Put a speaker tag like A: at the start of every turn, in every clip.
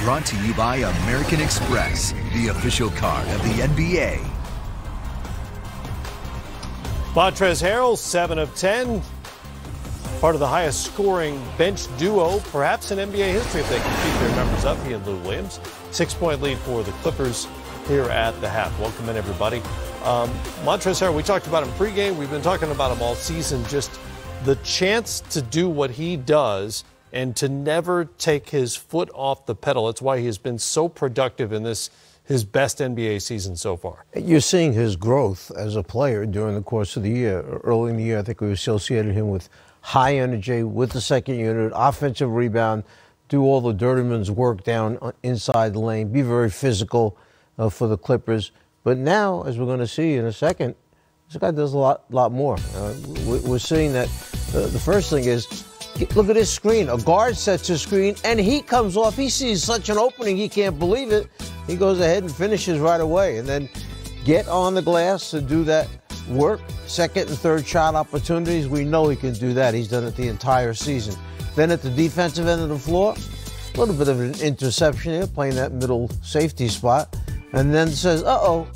A: brought to you by American Express, the official card of the NBA.
B: Montrezl Harrell, 7 of 10. Part of the highest scoring bench duo, perhaps in NBA history, if they can keep their numbers up. He and Lou Williams. 6-point lead for the Clippers here at the half. Welcome in, everybody. Montrezl Harrell, we talked about him pregame. We've been talking about him all season. Just the chance to do what he does and to never take his foot off the pedal. That's why he has been so productive in this, his best NBA season so far.
C: You're seeing his growth as a player during the course of the year. Early in the year, I think we associated him with high energy, with the second unit, offensive rebound, do all the dirty man's work down inside the lane, be very physical for the Clippers. But now, as we're going to see in a second, this guy does a lot more. We're seeing that the first thing is, look at his screen. A guard sets his screen, and he comes off. He sees such an opening, he can't believe it. He goes ahead and finishes right away. And then get on the glass to do that work. Second and third shot opportunities, we know he can do that. He's done it the entire season. Then at the defensive end of the floor, a little bit of an interception here, playing that middle safety spot. And then says, uh-oh,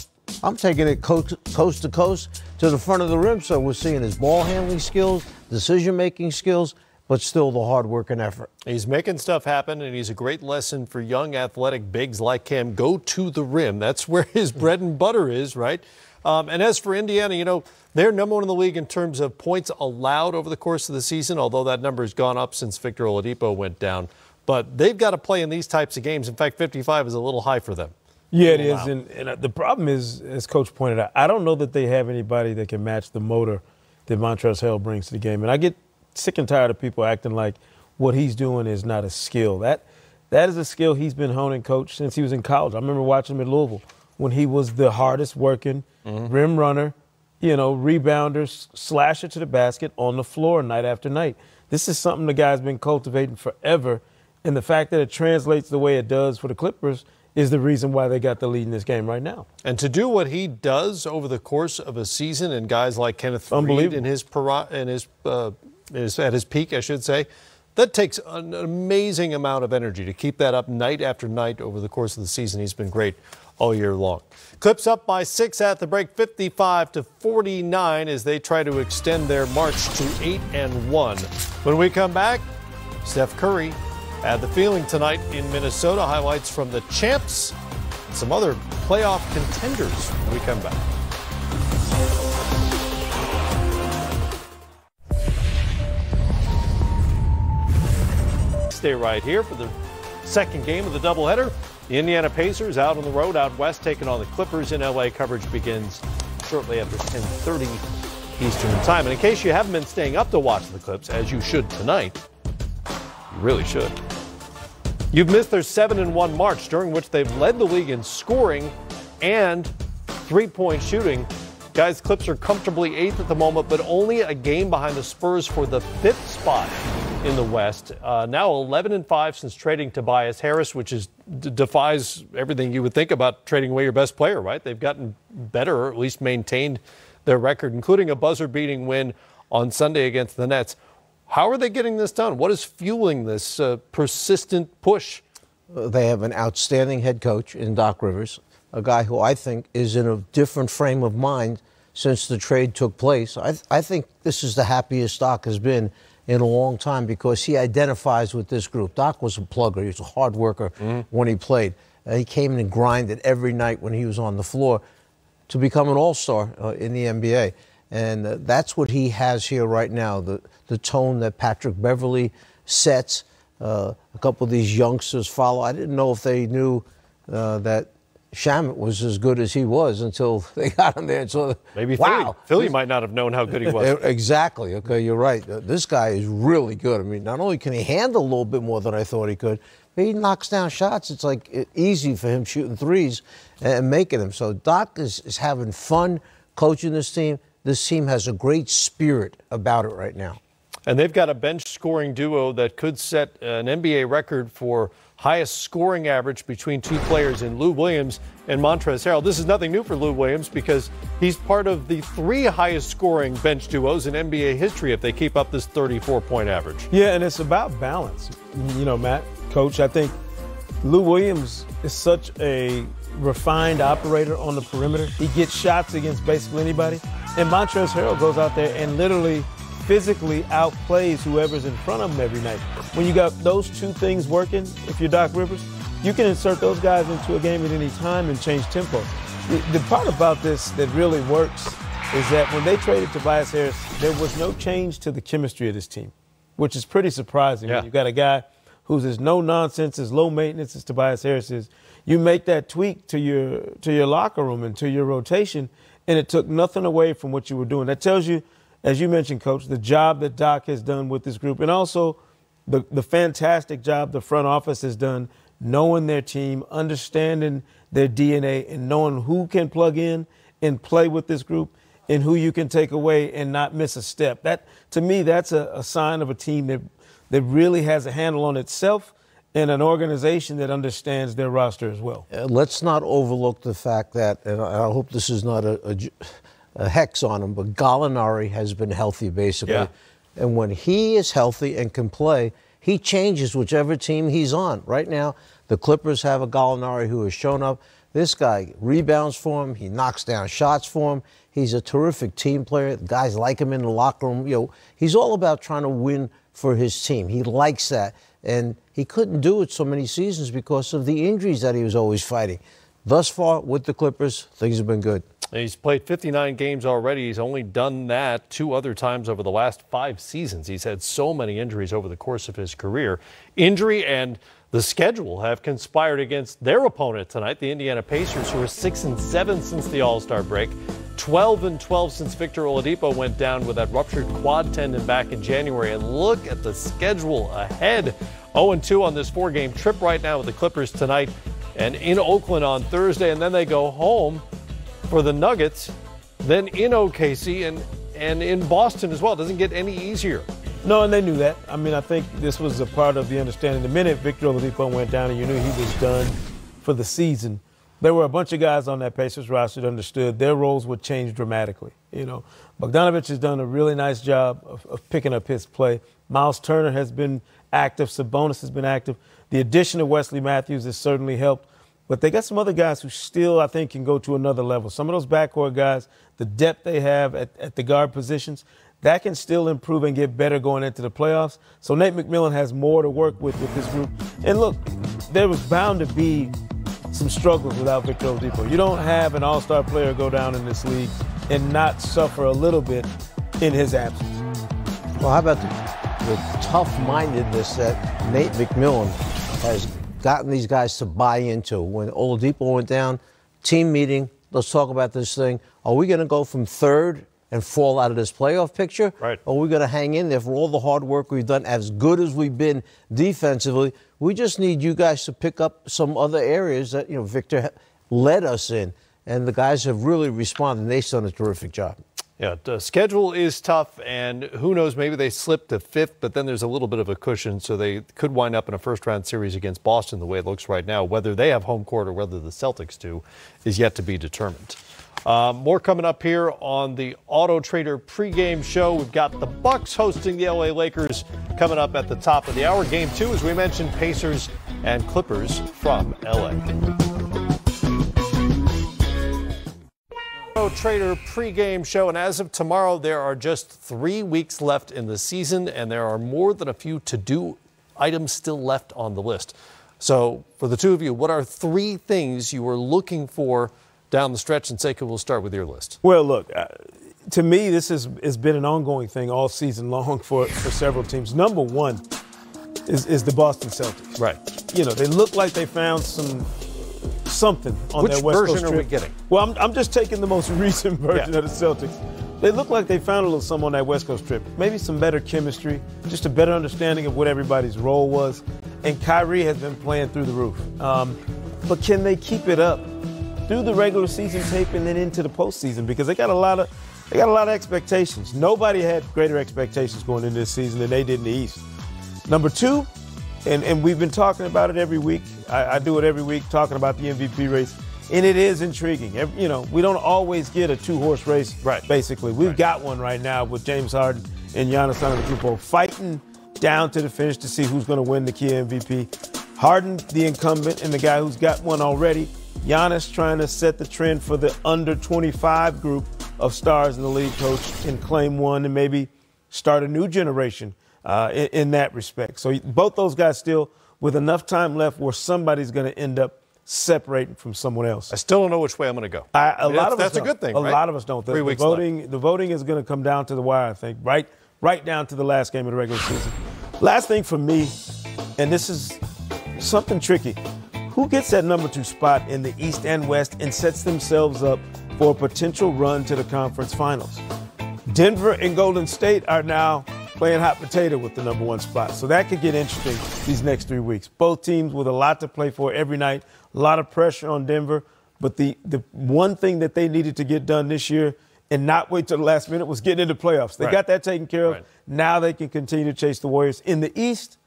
C: I'm taking it coast to coast to the front of the rim. So we're seeing his ball handling skills, decision-making skills, but still the hard work and effort.
B: He's making stuff happen, and he's a great lesson for young athletic bigs like him. Go to the rim. That's where his bread and butter is, right? And as for Indiana, you know, they're number one in the league in terms of points allowed over the course of the season, although that number has gone up since Victor Oladipo went down. But they've got to play in these types of games. In fact, 55 is a little high for them.
D: Yeah, it is. And the problem is, as Coach pointed out, I don't know that they have anybody that can match the motor that Montrezl Harrell brings to the game. And I get sick and tired of people acting like what he's doing is not a skill. That is a skill he's been honing, Coach, since he was in college. I remember watching him at Louisville when he was the hardest working rim runner, you know, rebounder, slasher to the basket on the floor night after night. This is something the guy's been cultivating forever, and the fact that it translates the way it does for the Clippers is the reason why they got the lead in this game right now.
B: And to do what he does over the course of a season, and guys like Kenneth Faried at his peak, I should say, that takes an amazing amount of energy to keep that up night after night over the course of the season. He's been great all year long. Clips up by 6 at the break, 55-49 as they try to extend their march to 8-1. When we come back, Steph Curry had the feeling tonight in Minnesota. Highlights from the champs and some other playoff contenders when we come back. Stay right here for the second game of the doubleheader. The Indiana Pacers out on the road out west taking on the Clippers in LA. Coverage begins shortly after 10:30 Eastern time. And in case you haven't been staying up to watch the Clips, as you should tonight, you really should. You've missed their 7-1 march, during which they've led the league in scoring and three-point shooting. Guys, Clips are comfortably 8th at the moment, but only a game behind the Spurs for the 5th spot in the West. Now 11-5 since trading Tobias Harris, which defies everything you would think about trading away your best player, right? They've gotten better, or at least maintained their record, including a buzzer-beating win on Sunday against the Nets. How are they getting this done? What is fueling this persistent push?
C: They have an outstanding head coach in Doc Rivers, a guy who I think is in a different frame of mind since the trade took place. I think this is the happiest Doc has been in a long time because he identifies with this group. Doc was a plugger. He was a hard worker when he played. He came in and grinded every night when he was on the floor to become an all-star in the NBA. And that's what he has here right now, the tone that Patrick Beverley sets. A couple of these youngsters follow. I didn't know if they knew that Shamet was as good as he was until they got him there. And so,
B: maybe
C: wow.
B: Philly might not have known how good he was.
C: Exactly. Okay, you're right. This guy is really good. I mean, not only can he handle a little bit more than I thought he could, but he knocks down shots. It's like easy for him shooting threes and making them. So Doc is having fun coaching this team. This team has a great spirit about it right now.
B: And they've got a bench scoring duo that could set an NBA record for highest scoring average between two players in Lou Williams and Montrezl Harrell. This is nothing new for Lou Williams because he's part of the 3 highest scoring bench duos in NBA history if they keep up this 34-point average.
D: Yeah, and it's about balance. You know, Matt, Coach, I think Lou Williams is such a refined operator on the perimeter. He gets shots against basically anybody. And Montrezl Harrell goes out there and literally physically outplays whoever's in front of him every night. When you got those two things working, if you're Doc Rivers, you can insert those guys into a game at any time and change tempo. The part about this that really works is that when they traded Tobias Harris, there was no change to the chemistry of this team, which is pretty surprising.
B: Yeah.
D: When you've got a guy who's as no nonsense, as low maintenance as Tobias Harris is. You make that tweak to your locker room and to your rotation, and it took nothing away from what you were doing. That tells you, as you mentioned, Coach, the job that Doc has done with this group, and also the fantastic job the front office has done knowing their team, understanding their DNA, and knowing who can plug in and play with this group and who you can take away and not miss a step. That, to me, that's a sign of a team that really has a handle on itself and an organization that understands their roster as well.
C: Let's not overlook the fact that, and I hope this is not a hex on him, but Gallinari has been healthy basically.
B: Yeah.
C: And when he is healthy and can play, he changes whichever team he's on. Right now, the Clippers have a Gallinari who has shown up. This guy rebounds for him. He knocks down shots for him. He's a terrific team player. The guys like him in the locker room. You know, he's all about trying to win for his team. He likes that. And he couldn't do it so many seasons because of the injuries that he was always fighting. Thus far, with the Clippers, things have been good.
B: He's played 59 games already. He's only done that 2 other times over the last 5 seasons. He's had so many injuries over the course of his career. Injury and the schedule have conspired against their opponent tonight, the Indiana Pacers, who are 6-7 since the All-Star break, 12-12 since Victor Oladipo went down with that ruptured quad tendon back in January. And look at the schedule ahead. 0-2 on this 4-game trip right now with the Clippers tonight and in Oakland on Thursday. And then they go home for the Nuggets, then in OKC and in Boston as well. It doesn't get any easier.
D: No, and they knew that. I mean, I think this was a part of the understanding. The minute Victor Oladipo went down and you knew he was done for the season, there were a bunch of guys on that Pacers roster that understood their roles would change dramatically. You know, Bogdanovich has done a really nice job of picking up his play. Miles Turner has been active. Sabonis has been active. The addition of Wesley Matthews has certainly helped. But they got some other guys who still, I think, can go to another level. Some of those backcourt guys, the depth they have at the guard positions, that can still improve and get better going into the playoffs. So Nate McMillan has more to work with this group. And look, there was bound to be some struggles without Victor Oladipo. You don't have an all-star player go down in this league and not suffer a little bit in his absence.
C: Well, how about the tough-mindedness that Nate McMillan has gotten these guys to buy into? When Oladipo went down, team meeting, let's talk about this thing. Are we going to go from third and fall out of this playoff picture?
B: Right.
C: Or are we going to hang in there for all the hard work we've done, as good as we've been defensively? We just need you guys to pick up some other areas that, you know, Victor led us in. And the guys have really responded. They've done a terrific job.
B: Yeah, the schedule is tough, and who knows, maybe they slip to 5th, but then there's a little bit of a cushion, so they could wind up in a first-round series against Boston the way it looks right now. Whether they have home court or whether the Celtics do is yet to be determined. More coming up here on the Auto Trader pregame show. We've got the Bucks hosting the LA Lakers coming up at the top of the hour. Game 2, as we mentioned, Pacers and Clippers from LA. Auto Trader pregame show, and as of tomorrow, there are just 3 weeks left in the season, and there are more than a few to-do items still left on the list. So, for the two of you, what are 3 things you are looking for down the stretch? And Sekou, we'll start with your list.
D: Well, look, to me, this has been an ongoing thing all season long for several teams. Number 1 is the Boston Celtics.
B: Right.
D: You know, they look like they found something on their West Coast trip.
B: Which version are we getting?
D: Well, I'm just taking the most recent version of the Celtics. They look like they found a little something on that West Coast trip. Maybe some better chemistry, just a better understanding of what everybody's role was. And Kyrie has been playing through the roof. But can they keep it up through the regular season tape and then into the postseason? Because they got a lot of expectations. Nobody had greater expectations going into this season than they did in the East. Number 2, and we've been talking about it every week. I do it every week, talking about the MVP race. And it is intriguing. You know, we don't always get a 2-horse race,
B: right,
D: basically. We've got one right now with James Harden and Giannis Antetokounmpo fighting down to the finish to see who's going to win the key MVP. Harden, the incumbent, and the guy who's got one already. Giannis trying to set the trend for the under 25 group of stars in the league, coach, and claim one and maybe start a new generation in that respect. So both those guys still with enough time left where somebody's going to end up separating from someone else.
B: I still don't know which way I'm going to go. That's a good thing.
D: A lot of us don't. The voting is going to come down to the wire, I think, right down to the last game of the regular season. Last thing for me, and this is something tricky. Who gets that number 2 spot in the East and West and sets themselves up for a potential run to the conference finals? Denver and Golden State are now playing hot potato with the number 1 spot. So that could get interesting these next 3 weeks. Both teams with a lot to play for every night, a lot of pressure on Denver. But the one thing that they needed to get done this year and not wait till the last minute was getting into playoffs. They got that taken care of. Right. Now they can continue to chase the Warriors. In the East,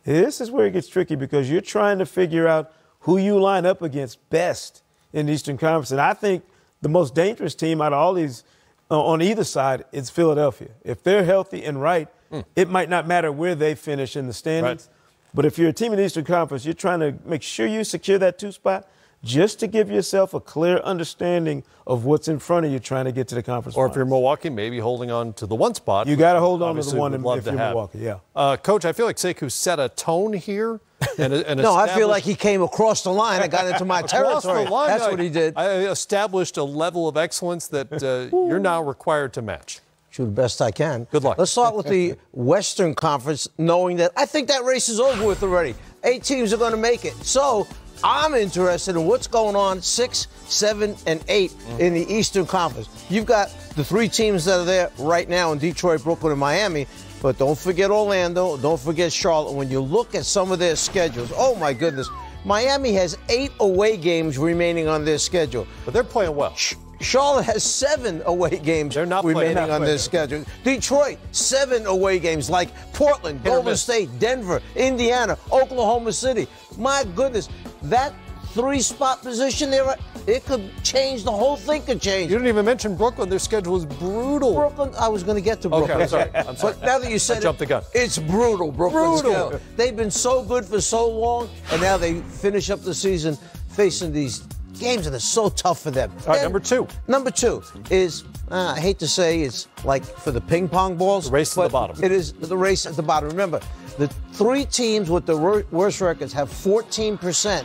D: this is where it gets tricky because you're trying to figure out who you line up against best in the Eastern Conference. And I think the most dangerous team out of all these on either side is Philadelphia. If they're healthy and right, it might not matter where they finish in the standings. Right. But if you're a team in the Eastern Conference, you're trying to make sure you secure that 2 spot just to give yourself a clear understanding of what's in front of you trying to get to the conference
B: Or
D: finals.
B: If you're Milwaukee, maybe holding on to the 1 spot.
D: You got to hold on to the one
B: if
D: you're Milwaukee, yeah.
B: Coach, I feel like Sekou set a tone here.
C: No, I feel like he came across the line and got into my territory. That's what he did.
B: I established a level of excellence that you're now required to match.
C: Do the best I can.
B: Good luck.
C: Let's start with the Western Conference, knowing that I think that race is over with already. 8 teams are going to make it. So I'm interested in what's going on 6, 7, and 8 in the Eastern Conference. You've got the 3 teams that are there right now in Detroit, Brooklyn, and Miami. But don't forget Orlando. Don't forget Charlotte. When you look at some of their schedules, oh, my goodness. Miami has 8 away games remaining on their schedule.
B: But they're playing well.
C: Charlotte has 7 away games remaining on their schedule. Detroit, 7 away games like Portland, Golden State, Denver, Indiana, Oklahoma City. My goodness, that 3-spot position there, it could change. The whole thing could change.
B: You didn't even mention Brooklyn. Their schedule is brutal.
C: Brooklyn, I was going to get to Brooklyn.
B: Okay, I'm sorry.
C: But now that you said
B: jumped the gun.
C: It's brutal, Brooklyn's schedule. They've been so good for so long, and now they finish up the season facing these games that are so tough for them.
B: All right, number 2.
C: Number 2 is, I hate to say it's like for the ping pong balls.
B: The race to the bottom.
C: It is the race at the bottom. Remember, the 3 teams with the worst records have 14%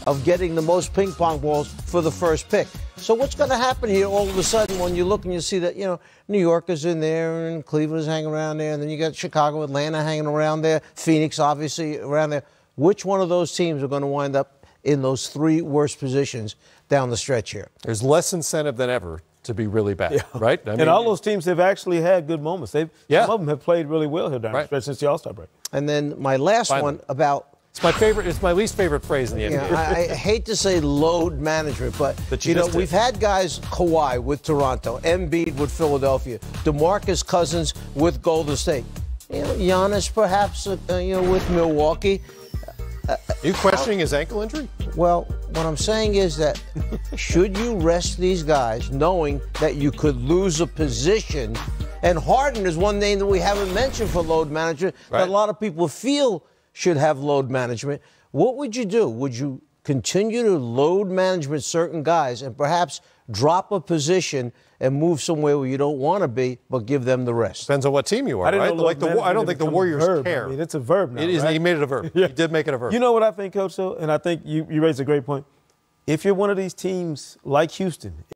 C: of getting the most ping pong balls for the first pick. So what's going to happen here all of a sudden when you look and you see that, New York is in there and Cleveland is hanging around there, and then you got Chicago, Atlanta hanging around there, Phoenix obviously around there. Which one of those teams are going to wind up in those 3 worst positions down the stretch here?
B: There's less incentive than ever to be really bad, right? I mean,
D: and all those teams have actually had good moments. Some of them have played really well here down the stretch since the All-Star break.
C: And then my last one about...
B: It's my favorite. It's my least favorite phrase in the NBA.
C: I hate to say load management, but we've had guys, Kawhi with Toronto, Embiid with Philadelphia, DeMarcus Cousins with Golden State, Giannis perhaps, with Milwaukee.
B: Are you questioning his ankle injury?
C: Well, what I'm saying is that should you rest these guys knowing that you could lose a position? And Harden is one name that we haven't mentioned for load management that a lot of people feel should have load management. What would you do? Would you continue to load management certain guys and perhaps drop a position and move somewhere where you don't want to be, but give them the rest?
B: Depends on what team you are, right? I don't think the Warriors care.
D: I mean, it's a verb now,
B: It is.
D: right?
B: He made it a verb. He did make it a verb.
D: You know what I think, Coach, though? And I think you raised a great point. If you're one of these teams like Houston,